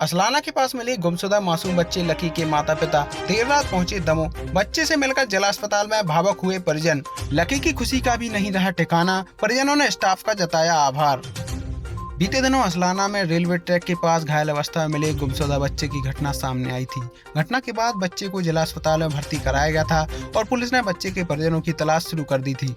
असलाना के पास मिली गुमशुदा मासूम बच्चे लकी के माता पिता देर रात पहुंचे दमोह। बच्चे से मिलकर जिला अस्पताल में भावुक हुए परिजन। लकी की खुशी का भी नहीं रहा ठिकाना, परिजनों ने स्टाफ का जताया आभार। बीते दिनों असलाना में रेलवे ट्रैक के पास घायल अवस्था में मिले गुमशुदा बच्चे की घटना सामने आई थी। घटना के बाद बच्चे को जिला अस्पताल में भर्ती कराया गया था और पुलिस ने बच्चे के परिजनों की तलाश शुरू कर दी थी।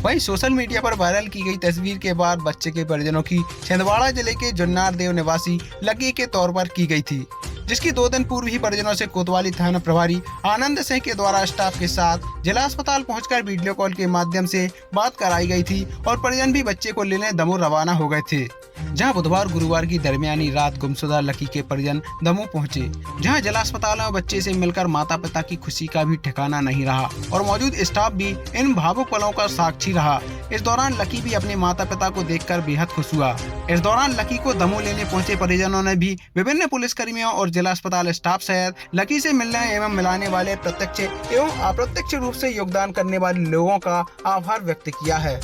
वहीं सोशल मीडिया पर वायरल की गई तस्वीर के बाद बच्चे के परिजनों की छिंदवाड़ा जिले के जुन्नार देव निवासी लकी के तौर पर की गई थी, जिसकी 2 दिन पूर्व ही परिजनों से कोतवाली थाना प्रभारी आनंद सिंह के द्वारा स्टाफ के साथ जिला अस्पताल पहुंचकर वीडियो कॉल के माध्यम से बात कराई गई थी और परिजन भी बच्चे को लेने दमोह रवाना हो गए थे। जहां बुधवार गुरुवार की दरमियानी रात गुमशुदा लकी के परिजन दमोह पहुंचे, जहां जिला अस्पताल में बच्चे से मिलकर माता पिता की खुशी का भी ठिकाना नहीं रहा और मौजूद स्टाफ भी इन भावुक पलों का साक्षी रहा। इस दौरान लकी भी अपने माता पिता को देखकर बेहद खुश हुआ। इस दौरान लकी को दमोह लेने पहुंचे परिजनों ने भी विभिन्न पुलिस कर्मियों और जिला अस्पताल स्टाफ सहित लकी से मिलने एवं मिलाने वाले प्रत्यक्ष एवं अप्रत्यक्ष रूप से योगदान करने वाले लोगों का आभार व्यक्त किया है।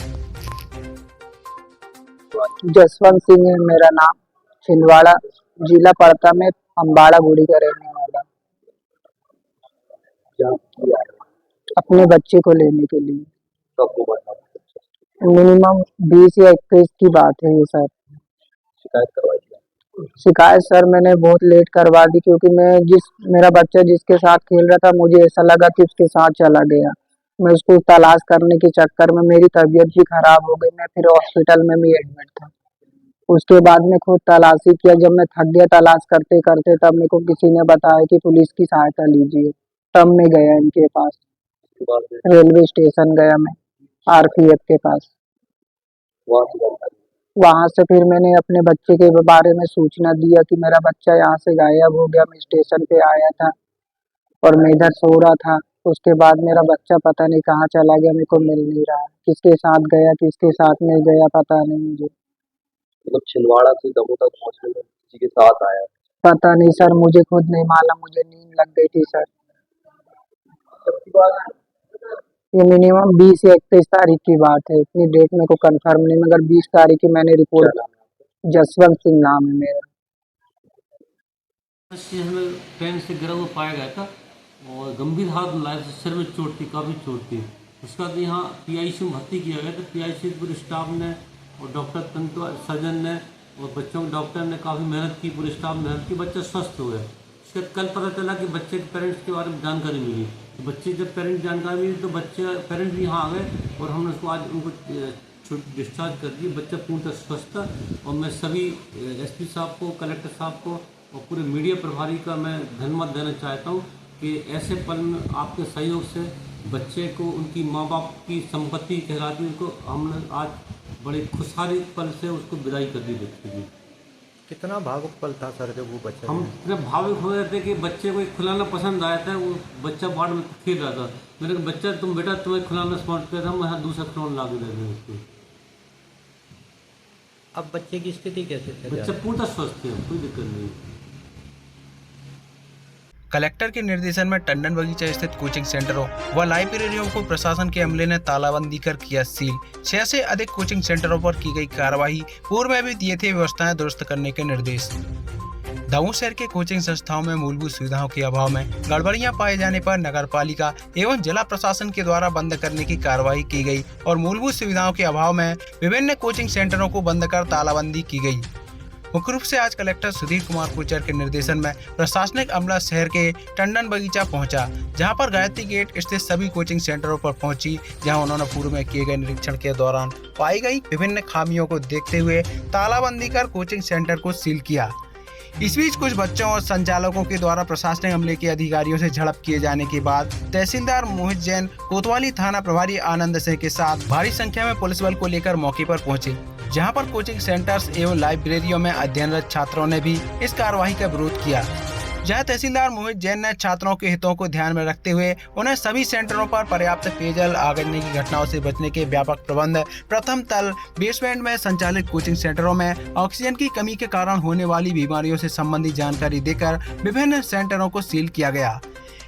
जसवंत सिंह है मेरा नाम, छिंदवाड़ा जिला पड़ता में अम्बाड़ा गुड़ी का रहने वाला। अपने बच्चे को लेने के लिए मिनिमम 20 या 21 की बात है ये सर। शिकायत सर मैंने बहुत लेट करवा दी, क्योंकि मेरा बच्चा जिसके साथ खेल रहा था, मुझे ऐसा लगा कि उसके साथ चला गया। मैं उसको तलाश करने के चक्कर में मेरी तबीयत भी खराब हो गई। मैं फिर हॉस्पिटल में भी एडमिट था। उसके बाद में खुद तलाशी किया। जब मैं थक गया तलाश करते करते, तब मेरे को किसी ने बताया कि पुलिस की सहायता लीजिए। तब मैं गया इनके पास, रेलवे स्टेशन गया मैं, आरपीएफ के पास। वहां से फिर मैंने अपने बच्चे के बारे में सूचना दिया कि मेरा बच्चा यहाँ से गायब हो गया। मैं स्टेशन पे आया था और मैं इधर सो रहा था। उसके बाद मेरा बच्चा पता नहीं कहाँ चला गया, मेरे को मिल नहीं रहा। किसके साथ गया किसके साथ नहीं गया पता नहीं मुझे। मतलब छिंदवाड़ा से दमोह तक पहुंचने में किसी के साथ आया? पता नहीं सर, मुझे खुद नहीं मालूम। मुझे नींद लग गई थी सर। ये मिनिमम 20 या 21 तारीख की बात है, इतनी डेट मेरे को कंफर्म नहीं, मगर 20 तारीख की मैंने रिपोर्ट। जसवंत सिंह नाम है मेरा। हमें ट्रेन से गिरा हुआ पाया गया था और गंभीर हालत में लाया, सिर में चोट थी, काफ़ी चोट थी। उसके बाद यहाँ पीआईसी में भर्ती किया गया। तो पीआईसी पूरे स्टाफ ने और डॉक्टर तंत्र सर्जन ने और बच्चों के डॉक्टर ने काफ़ी मेहनत की, पूरे स्टाफ मेहनत की, बच्चा स्वस्थ हो गया। उसके बाद कल पता चला कि बच्चे के पेरेंट्स के बारे में जानकारी मिली। तो बच्चे जब पेरेंट्स जानकारी मिली तो पेरेंट्स भी यहाँ आ गए और हमने उसको आज उनको डिस्चार्ज कर दिया। बच्चा पूर्णतः स्वस्थ था और मैं सभी एसपी साहब को, कलेक्टर साहब को और पूरे मीडिया प्रभारी का मैं धन्यवाद देना चाहता हूँ कि ऐसे पल में आपके सहयोग से बच्चे को उनकी माँ बाप की संपत्ति कहलाती है, उनको हमने आज बड़े खुशहाली पल से उसको विदाई कर दी बच्चे की। कितना भावुक पल था सर जब वो बच्चा? हम इतने भावुक हो रहे थे कि बच्चे को एक खिलौना पसंद आया था। वो बच्चा बाढ़ में खेल रहा था। मैंने कहा बच्चा तुम बेटा तुम्हें खिलौना समर्पित कर, हम यहाँ दूसरा खिलौना ला के दे रहे हैं उसको। अब बच्चे की स्थिति कैसे है? बच्चा पूरा स्वस्थ है, कोई दिक्कत नहीं। कलेक्टर के निर्देशन में टंडन बगीचा स्थित कोचिंग सेंटरों व लाइब्रेरियों को प्रशासन के अमले ने तालाबंदी कर किया सील। 6 से अधिक कोचिंग सेंटरों पर की गई कार्रवाई। पूर्व में भी दिए थे व्यवस्थाएं दुरुस्त करने के निर्देश। दमोह शहर के कोचिंग संस्थाओं में मूलभूत सुविधाओं के अभाव में गड़बड़ियां पाए जाने पर नगरपालिका एवं जिला प्रशासन के द्वारा बंद करने की कार्रवाई की गई और मूलभूत सुविधाओं के अभाव में विभिन्न कोचिंग सेंटरों को बंद कर तालाबंदी की गई। मुख्य रूप से आज कलेक्टर सुधीर कुमार कोचर के निर्देशन में प्रशासनिक अमला शहर के टंडन बगीचा पहुंचा, जहां पर गायत्री गेट स्थित सभी कोचिंग सेंटरों पर पहुंची, जहां उन्होंने पूर्व में किए गए निरीक्षण के दौरान पाई गई विभिन्न खामियों को देखते हुए तालाबंदी कर कोचिंग सेंटर को सील किया। इस बीच कुछ बच्चों और संचालकों के द्वारा प्रशासनिक अमले के अधिकारियों से झड़प किए जाने के बाद तहसीलदार मोहित जैन कोतवाली थाना प्रभारी आनंद सिंह के साथ भारी संख्या में पुलिस बल को लेकर मौके पर पहुंचे, जहां पर कोचिंग सेंटर्स एवं लाइब्रेरियों में अध्ययनरत छात्रों ने भी इस कार्रवाई का विरोध किया। जहां तहसीलदार मोहित जैन ने छात्रों के हितों को ध्यान में रखते हुए उन्हें सभी सेंटरों पर पर्याप्त पेयजल, आगजनी की घटनाओं से बचने के व्यापक प्रबंध, प्रथम तल बेसमेंट में संचालित कोचिंग सेंटरों में ऑक्सीजन की कमी के कारण होने वाली बीमारियों से संबंधित जानकारी देकर विभिन्न सेंटरों को सील किया गया।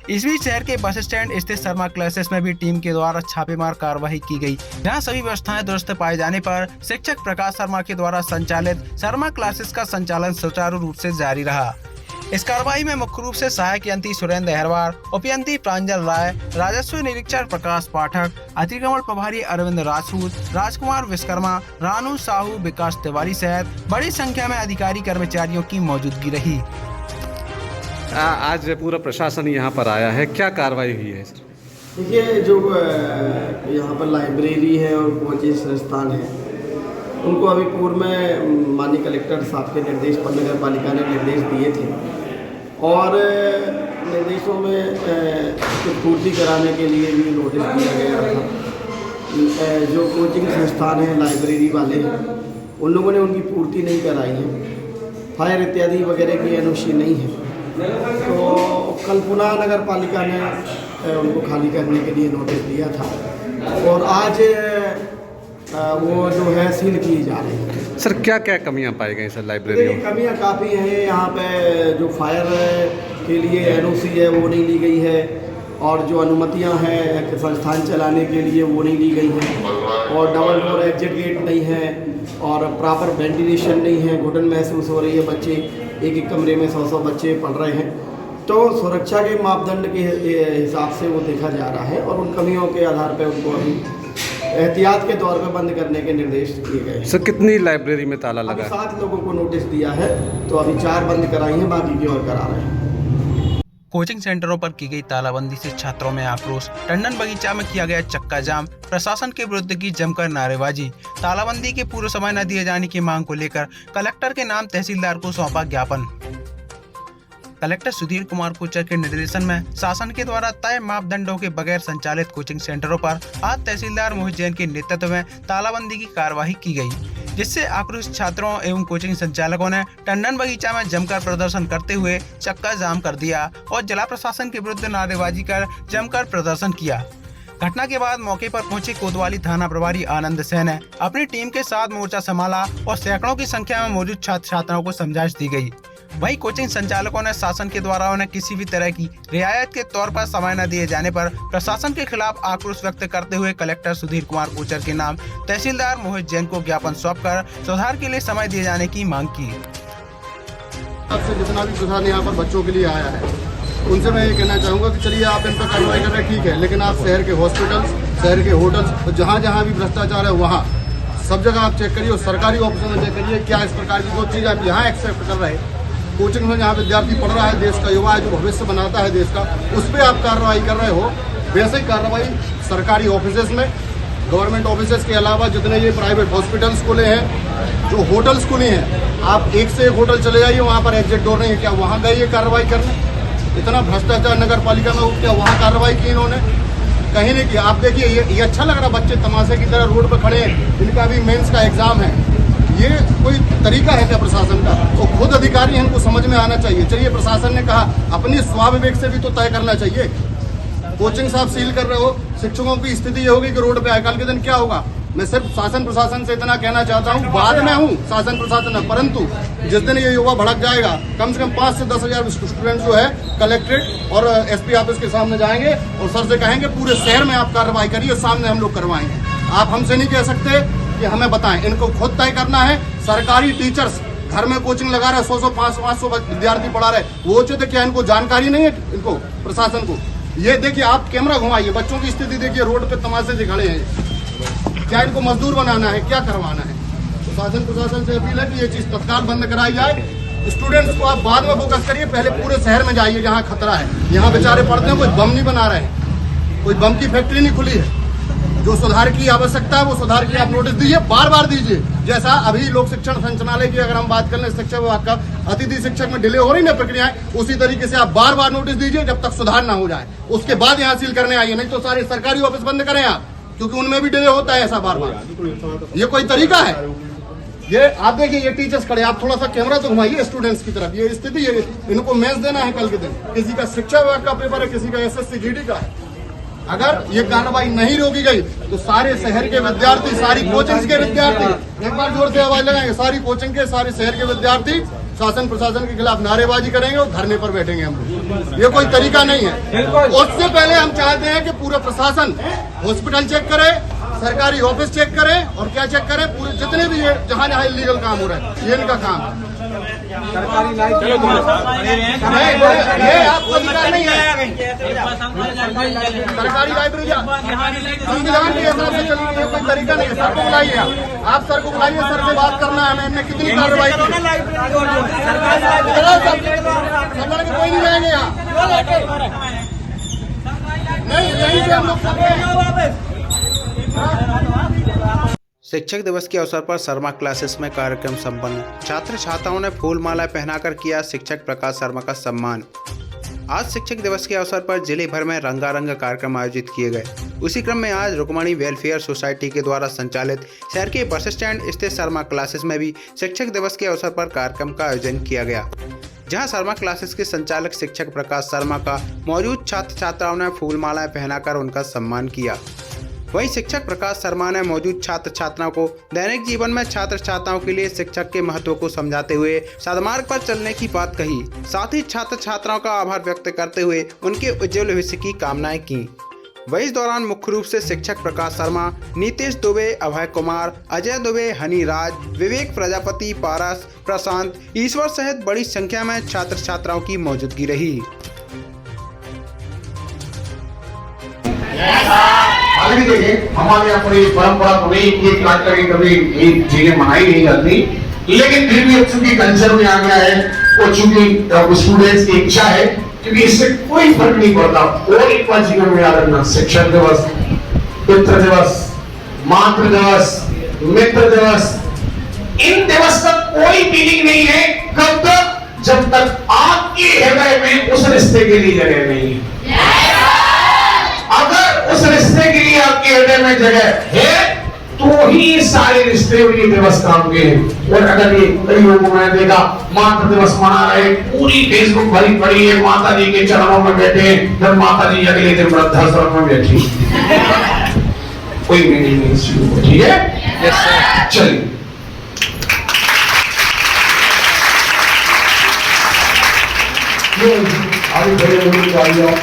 इस बीच शहर के बस स्टैंड स्थित शर्मा क्लासेस में भी टीम के द्वारा छापेमार कार्रवाई की गई, जहां सभी व्यवस्थाएं दुरुस्त पाए जाने पर शिक्षक प्रकाश शर्मा के द्वारा संचालित शर्मा क्लासेस का संचालन सुचारू रूप से जारी रहा। इस कार्रवाई में मुख्य रूप से सहायक यंत्री सुरेंद्र अहरवार, उपयंत्री प्रांजल राय, राजस्व निरीक्षक प्रकाश पाठक, अतिक्रमण प्रभारी अरविंद राजपूत, राजकुमार विश्वकर्मा, रानू साहू, विकास तिवारी सहित बड़ी संख्या में अधिकारी कर्मचारियों की मौजूदगी रही। आज पूरा प्रशासन यहाँ पर आया है, क्या कार्रवाई हुई है सर? देखिए, जो यहाँ पर लाइब्रेरी है और कोचिंग संस्थान है, उनको अभी पूर्व में माननीय कलेक्टर साहब के निर्देश पर नगर पालिका ने निर्देश दिए थे और निर्देशों में पूर्ति कराने के लिए भी नोटिस दिया गया था। जो कोचिंग संस्थान है, लाइब्रेरी वाले हैं, उन लोगों ने उनकी पूर्ति नहीं कराई है, फायर इत्यादि वगैरह की एनओसी नहीं है, तो कल पुनः नगर पालिका ने उनको खाली करने के लिए नोटिस दिया था और आज वो जो है सील की जा रही है। सर क्या क्या कमियां पाई गई सर लाइब्रेरी में? कमियां काफ़ी हैं। यहाँ पे जो फायर के लिए एनओसी है वो नहीं ली गई है और जो अनुमतियाँ हैं संस्थान चलाने के लिए वो नहीं ली गई हैं और डबल डोर एग्जिट गेट नहीं है और प्रॉपर वेंटिलेशन नहीं है। घुटन महसूस हो रही है, बच्चे एक कमरे में 100 बच्चे पढ़ रहे हैं, तो सुरक्षा के मापदंड के हिसाब से वो देखा जा रहा है और उन कमियों के आधार पर उनको अभी एहतियात के तौर पर बंद करने के निर्देश दिए गए। सर कितनी लाइब्रेरी में ताला लगा है? 7 लोगों को नोटिस दिया है, तो अभी 4 बंद कराई हैं, बाकी की और करा रहे हैं। कोचिंग सेंटरों पर की गई तालाबंदी से छात्रों में आक्रोश, टंडन बगीचा में किया गया चक्का जाम, प्रशासन के विरुद्ध की जमकर नारेबाजी, तालाबंदी के पूर्व समय न दिए जाने की मांग को लेकर कलेक्टर के नाम तहसीलदार को सौंपा ज्ञापन। कलेक्टर सुधीर कुमार कोचर के निर्देशन में शासन के द्वारा तय मापदंडों के बगैर संचालित कोचिंग सेंटरों पर आज तहसीलदार मोहित जैन के नेतृत्व में तालाबंदी की कार्यवाही की गई, जिससे आक्रोशित छात्रों एवं कोचिंग संचालकों ने टंडन बगीचा में जमकर प्रदर्शन करते हुए चक्का जाम कर दिया और जिला प्रशासन के विरुद्ध नारेबाजी कर जमकर प्रदर्शन किया। घटना के बाद मौके पर पहुंचे कोतवाली थाना प्रभारी आनंद सेन ने अपनी टीम के साथ मोर्चा संभाला और सैकड़ों की संख्या में मौजूद छात्र छात्राओं को समझाइश दी गई। वहीं कोचिंग संचालकों ने शासन के द्वारा उन्हें किसी भी तरह की रियायत के तौर पर समय न दिए जाने पर प्रशासन के खिलाफ आक्रोश व्यक्त करते हुए कलेक्टर सुधीर कुमार कोचर के नाम तहसीलदार मोहित जैन को ज्ञापन सौंपकर सुधार के लिए समय दिए जाने की मांग की। आपसे जितना भी सुधार यहाँ पर बच्चों के लिए आया है, उनसे मैं ये कहना चाहूँगा कि चलिए आप इन पर कार्रवाई कर रहे हैं, ठीक है, लेकिन आप शहर के हॉस्पिटल्स, शहर के होटल्स, तो जहाँ जहाँ भी भ्रष्टाचार है वहाँ सब जगह आप चेक करिए और सरकारी ऑफिसों में चेक करिए क्या इस प्रकार की कोई चीज़ आप यहाँ एक्सेप्ट कर रहे हैं। कोचिंग में जहाँ विद्यार्थी पढ़ रहा है, देश का युवा है जो भविष्य बनाता है देश का, उस पर आप कार्रवाई कर रहे हो। वैसे ही कार्रवाई सरकारी ऑफिसेज में, गवर्नमेंट ऑफिसेज के अलावा जितने ये प्राइवेट हॉस्पिटल्स खुले हैं, जो होटल्स खुले हैं, आप एक से एक होटल चले जाइए, वहाँ पर एग्जिट डोर नहीं है, क्या वहाँ गए ये कार्रवाई करने? इतना भ्रष्टाचार नगर पालिका में हो, क्या वहाँ कार्रवाई की इन्होंने? कहीं नहीं किया। आप देखिए ये अच्छा लग रहा, बच्चे तमाशे की तरह रोड पर खड़े हैं, इनका भी मेंस का एग्जाम है, ये कोई तरीका है क्या प्रशासन का? तो खुद अधिकारी इनको समझ में आना चाहिए। चलिए प्रशासन ने कहा अपनी स्वाविवेक से भी तो तय करना चाहिए। कोचिंग साहब सील कर रहे हो, शिक्षकों की स्थिति ये होगी कि रोड पे आए, कल के दिन क्या होगा? मैं सिर्फ शासन प्रशासन से इतना कहना चाहता हूँ, बाद में हूँ शासन प्रशासन में, परंतु जिस दिन ये युवा भड़क जाएगा, कम से कम 5 से 10 हजार स्टूडेंट जो है कलेक्ट्रेट और एसपी ऑफिस के सामने जाएंगे और सर से कहेंगे पूरे शहर में आप कार्रवाई करिए, सामने हम लोग करवाएंगे। आप हमसे नहीं कह सकते कि हमें बताएं, इनको खुद तय करना है। सरकारी टीचर्स घर में कोचिंग लगा रहे, 100 500 विद्यार्थी पढ़ा रहे, वो चाहते क्या इनको जानकारी नहीं है? इनको प्रशासन को ये देखिए, आप कैमरा घुमाइए, बच्चों की स्थिति देखिए, रोड पे तमाशे से खड़े हैं, क्या इनको मजदूर बनाना है, क्या करवाना है? तो शासन प्रशासन से अपील है कि ये चीज तत्काल बंद कराई जाए। स्टूडेंट्स को आप बाद में फोकस करिए, पहले पूरे शहर में जाइए जहाँ खतरा है। यहाँ बेचारे पढ़ते हैं, कोई बम नहीं बना रहे हैं, कोई बम की फैक्ट्री नहीं खुली है। जो सुधार की आवश्यकता है वो सुधार की आप नोटिस दीजिए, बार बार दीजिए। जैसा अभी लोक शिक्षण संचालय की अगर हम बात कर लें, शिक्षा विभाग का अतिथि शिक्षक में डिले हो रही ना प्रक्रियाएं, उसी तरीके से आप बार बार नोटिस दीजिए जब तक सुधार ना हो जाए, उसके बाद यहाँ सील करने आइए। नहीं तो सारे सरकारी ऑफिस बंद करें आप, क्योंकि उनमें भी डिले होता है ऐसा बार बार। ये कोई तरीका है? ये आप देखिए, ये टीचर्स खड़े, आप थोड़ा सा कैमरा तो घुमाइए स्टूडेंट्स की तरफ। ये स्थिति है, इनको मेंस देना है कल के दिन, किसी का शिक्षा विभाग का पेपर है, किसी का SSC GD का है। अगर ये कार्रवाई नहीं रोकी गई तो सारे शहर के विद्यार्थी, सारी कोचिंग के विद्यार्थी, एक बार जोर से आवाज लगाएंगे, सारी कोचिंग के, सारे शहर के विद्यार्थी शासन प्रशासन के खिलाफ नारेबाजी करेंगे और धरने पर बैठेंगे हम लोग। ये कोई तरीका नहीं है। उससे पहले हम चाहते हैं कि पूरा प्रशासन हॉस्पिटल चेक करे, सरकारी ऑफिस चेक करे और क्या चेक करे, पूरे जितने भी ये जहाँ जहाँ इलीगल काम हो रहा है, ये इनका काम है। ये आपको अधिकार नहीं है। सरकारी लाइब्रेरी संविधान के हिसाब से चली है, कोई तरीका नहीं है। सर को बुलाइए, आप सर को बुलाइए, सर से बात करना है। हमने कितनी कार्रवाई की, कोई नहीं जाएंगे यहाँ, नहीं यहीं से हम लोग शिक्षक दिवस के अवसर पर शर्मा क्लासेस में कार्यक्रम संपन्न। छात्र छात्राओं ने फूल माला पहनाकर किया शिक्षक प्रकाश शर्मा का सम्मान। आज शिक्षक दिवस के अवसर पर जिले भर में रंगारंग कार्यक्रम आयोजित किए गए। उसी क्रम में आज रुक्मणी वेलफेयर सोसाइटी के द्वारा संचालित शहर के बस स्टैंड स्थित शर्मा क्लासेस में भी शिक्षक दिवस के अवसर पर कार्यक्रम का आयोजन किया गया, जहां शर्मा क्लासेस के संचालक शिक्षक प्रकाश शर्मा का मौजूद छात्र छात्राओं ने फूल मालाएं पहनाकर उनका सम्मान किया। वहीं शिक्षक प्रकाश शर्मा ने मौजूद छात्र छात्राओं को दैनिक जीवन में छात्र छात्राओं के लिए शिक्षक के महत्व को समझाते हुए सदमार्ग पर चलने की बात कही। साथ ही छात्र छात्राओं का आभार व्यक्त करते हुए उनके उज्जवल भविष्य की कामनाएं की। वहीं इस दौरान मुख्य रूप से शिक्षक प्रकाश शर्मा, नीतीश दुबे, अभय कुमार, अजय दुबे, हनी राज, विवेक प्रजापति, पारस, प्रशांत, ईश्वर सहित बड़ी संख्या में छात्र छात्राओं की मौजूदगी रही। हालांकि देखिए, हमारे यहाँ पूरी परंपरा तो नहीं कि एक लाख करके कभी एक चीजें मनाई नहीं जाती, लेकिन फिर भी चूंकि कल्चर में आ गया है और चूंकि स्टूडेंट्स की इच्छा है, क्योंकि इससे कोई फर्क नहीं पड़ता। और एक बार जीवन में याद रखना, शिक्षक दिवस, पितृ दिवस, मातृ दिवस, मित्र दिवस, इन दिवस का कोई मीनिंग नहीं है कब तक, जब तक आपके हृदय में उस रिश्ते के लिए जगह नहीं है। अगर उस रिश्ते के लिए आपके हृदय में जगह है तो ही सारे रिश्ते और ये दिवस काम के हैं। और अगर ये कई लोगों ने देखा मातृ दिवस मना रहे, पूरी फेसबुक भरी पड़ी है माता जी के चरणों में बैठे हैं, जब माता जी अगले दिन वृद्धाश्रम में बैठी। कोई मीनिंग नहीं इस चीज को, ठीक है? चलिए अभी बड़े लोग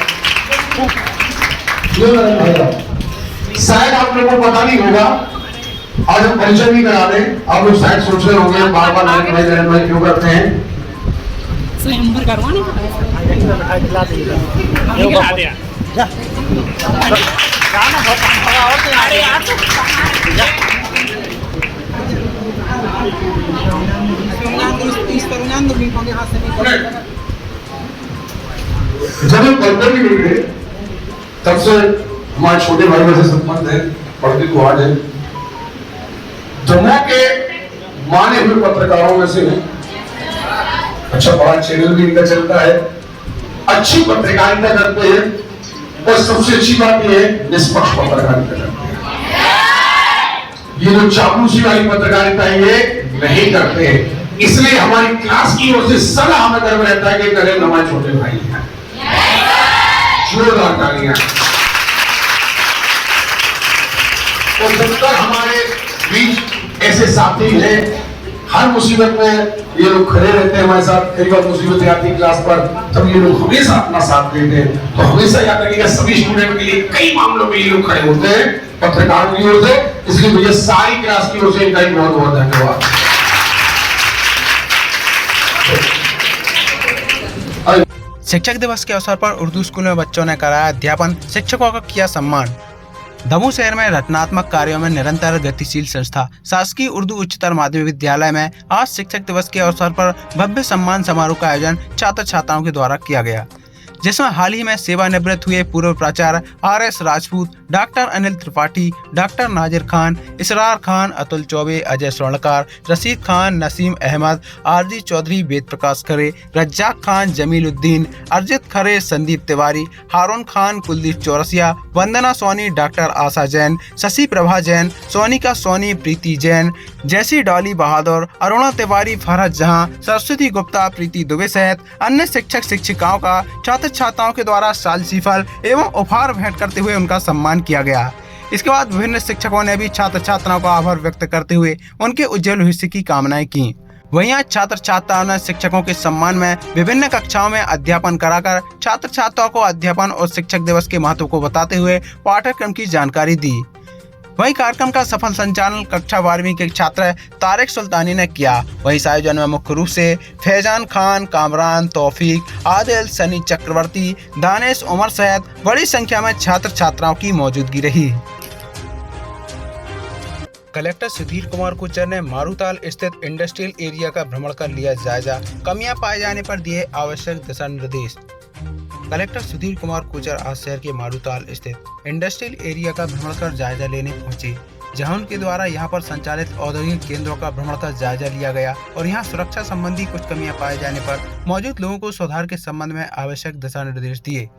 शायद आप लोगों को पता नहीं होगा, आज हम परिचय भी करा दें। आप लोग शायद सोच रहे होंगे बार बार नए क्यों करते हैं। जब हम कल्चर भी मिल गए तब से हमारे छोटे भाई से संबंध है, पढ़ती को आज है। जम्मू के माने हुए पत्रकारों में से अच्छा बड़ा चैनल भी इनका चलता है, अच्छी पत्रकारिता करते हैं और सबसे अच्छी बात यह है निष्पक्ष पत्रकारिता करते हैं। ये जो चापलूसी वाली पत्रकारिता है ये नहीं करते हैं, इसलिए हमारी क्लास की ओर से सदा हमें गर्व रहता है कि नरेंद्र हमारे छोटे भाई हैं। जोरदार तालियां। और जब तक हमारे बीच ऐसे साथी हैं, हर मुसीबत में ये लोग खड़े रहते हैं हमारे साथ। कई बार मुसीबतें आती क्लास पर, तब ये लोग हमेशा अपना साथ देते हैं। तो हमेशा याद रखिएगा, सभी स्टूडेंट के लिए कई मामलों में ये लोग खड़े होते हैं पत्रकारों की ओर से। इसलिए मुझे सारी क्लास की ओर से इनका बहुत बहुत धन्यवाद। शिक्षक दिवस के अवसर पर उर्दू स्कूल में बच्चों ने कराया अध्यापन, शिक्षकों का किया सम्मान। दमोह शहर में रचनात्मक कार्यों में निरंतर गतिशील संस्था शासकीय उर्दू उच्चतर माध्यमिक विद्यालय में आज शिक्षक दिवस के अवसर पर भव्य सम्मान समारोह का आयोजन छात्र छात्राओं के द्वारा किया गया, जिसमें हाल ही में सेवानिवृत्त हुए पूर्व प्राचार्य RS Rajput, doctor Anil Tripathi, doctor Nazir Khan, Israr Khan, Atul Choubey, Ajay Swarnkar, Rashid Khan, Naseem Ahmed, RG Chaudhary, Ved Prakash Khare, Razzak Khan, Jamiluddin, Arjit Khare, Sandeep Tiwari, Haroon Khan, Kuldeep Chaurasia, Vandana Soni, doctor Asha Jain, Shashi Prabha Jain, Sonika Soni, Preeti Jain, जैसी डॉली बहादुर, अरुणा तिवारी, फरहत जहां, सरस्वती गुप्ता, प्रीति दुबे सहित अन्य शिक्षक शिक्षिकाओं का छात्र छात्राओं के द्वारा सालसीफल एवं उपहार भेंट करते हुए उनका सम्मान किया गया। इसके बाद विभिन्न शिक्षकों ने भी छात्र छात्राओं का आभार व्यक्त करते हुए उनके उज्जवल भविष्य की कामनाएं की। वहीं आज छात्र छात्राओं ने शिक्षकों के सम्मान में विभिन्न कक्षाओं में अध्यापन कराकर छात्र छात्राओं को अध्यापन और शिक्षक दिवस के महत्व को बताते हुए पाठ्यक्रम की जानकारी दी। वहीं कार्यक्रम का सफल संचालन कक्षा 12वीं के छात्र तारिक सुल्तानी ने किया। वहीं इस आयोजन में मुख्य रूप से फैजान खान, कामरान, तौफीक, आदिल, सनी चक्रवर्ती, दानिश, उमर सहित बड़ी संख्या में छात्र छात्राओं की मौजूदगी रही। कलेक्टर सुधीर कुमार कुचर ने मारूताल स्थित इंडस्ट्रियल एरिया का भ्रमण कर लिया जायजा, कमियां पाए जाने पर दिए आवश्यक दिशा निर्देश। कलेक्टर सुधीर कुमार कुचर आज शहर के मारूताल स्थित इंडस्ट्रियल एरिया का भ्रमण कर जायजा लेने पहुंचे, जहां उनके द्वारा यहां पर संचालित औद्योगिक केंद्रों का भ्रमण कर जायजा लिया गया और यहां सुरक्षा संबंधी कुछ कमियां पाए जाने पर मौजूद लोगों को सुधार के संबंध में आवश्यक दिशा निर्देश दिए।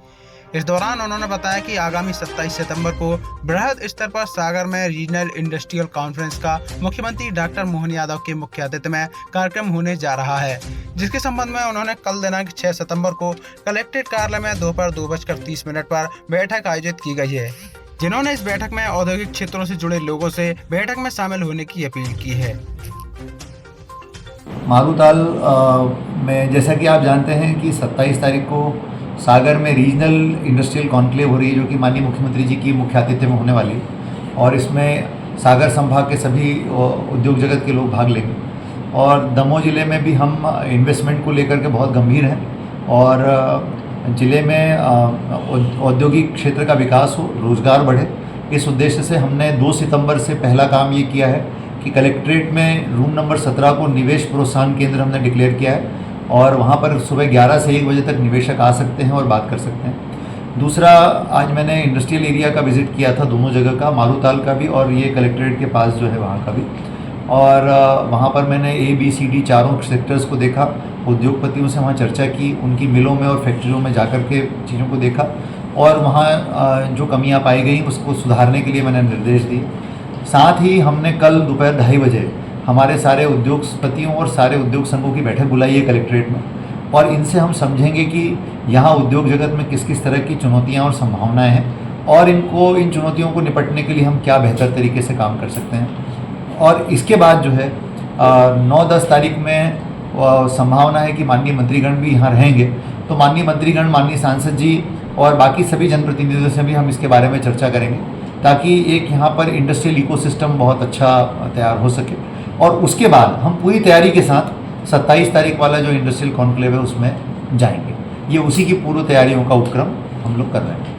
इस दौरान उन्होंने बताया कि आगामी 27 सितंबर को बृहद स्तर पर सागर में रीजनल इंडस्ट्रियल कॉन्फ्रेंस का मुख्यमंत्री डॉक्टर मोहन यादव के मुख्य आतिथ्य में कार्यक्रम होने जा रहा है, जिसके संबंध में उन्होंने कल दिनांक 6 सितंबर को कलेक्ट्रेट कार्यालय में दोपहर 2:30 पर बैठक आयोजित की गई है, जिन्होंने इस बैठक में औद्योगिक क्षेत्रों से जुड़े लोगों से बैठक में शामिल होने की अपील की है। मारूताल में जैसा कि आप जानते हैं कि 27 तारीख को सागर में रीजनल इंडस्ट्रियल कॉन्क्लेव हो रही है, जो कि माननीय मुख्यमंत्री जी की मुख्य आतिथ्य में होने वाली है और इसमें सागर संभाग के सभी उद्योग जगत के लोग भाग लेंगे। और दमोह ज़िले में भी हम इन्वेस्टमेंट को लेकर के बहुत गंभीर हैं और ज़िले में औद्योगिक क्षेत्र का विकास हो, रोज़गार बढ़े, इस उद्देश्य से हमने 2 सितंबर से पहला काम ये किया है कि कलेक्ट्रेट में रूम नंबर 17 को निवेश प्रोत्साहन केंद्र हमने डिक्लेयर किया है और वहाँ पर सुबह 11 से 1 बजे तक निवेशक आ सकते हैं और बात कर सकते हैं। दूसरा, आज मैंने इंडस्ट्रियल एरिया का विज़िट किया था, दोनों जगह का, मारूताल का भी और ये कलेक्ट्रेट के पास जो है वहाँ का भी, और वहाँ पर मैंने ABCD चारों सेक्टर्स को देखा, उद्योगपतियों से वहाँ चर्चा की, उनकी मिलों में और फैक्ट्रियों में जाकर के चीज़ों को देखा और वहाँ जो कमियाँ पाई गई उसको सुधारने के लिए मैंने निर्देश दिए। साथ ही हमने कल दोपहर 2:30 बजे हमारे सारे उद्योगपतियों और सारे उद्योग संघों की बैठक बुलाई है कलेक्ट्रेट में और इनसे हम समझेंगे कि यहाँ उद्योग जगत में किस किस तरह की चुनौतियाँ और संभावनाएं हैं और इन चुनौतियों को निपटने के लिए हम क्या बेहतर तरीके से काम कर सकते हैं। और इसके बाद जो है 9-10 तारीख में संभावना है कि माननीय मंत्रीगण भी यहाँ रहेंगे, तो माननीय मंत्रीगण, माननीय सांसद जी और बाकी सभी जनप्रतिनिधियों से भी हम इसके बारे में चर्चा करेंगे ताकि एक यहाँ पर इंडस्ट्रियल इकोसिस्टम बहुत अच्छा तैयार हो सके। और उसके बाद हम पूरी तैयारी के साथ 27 तारीख वाला जो इंडस्ट्रियल कॉन्क्लेव है उसमें जाएंगे। ये उसी की पूर्व तैयारियों का उपक्रम हम लोग कर रहे हैं।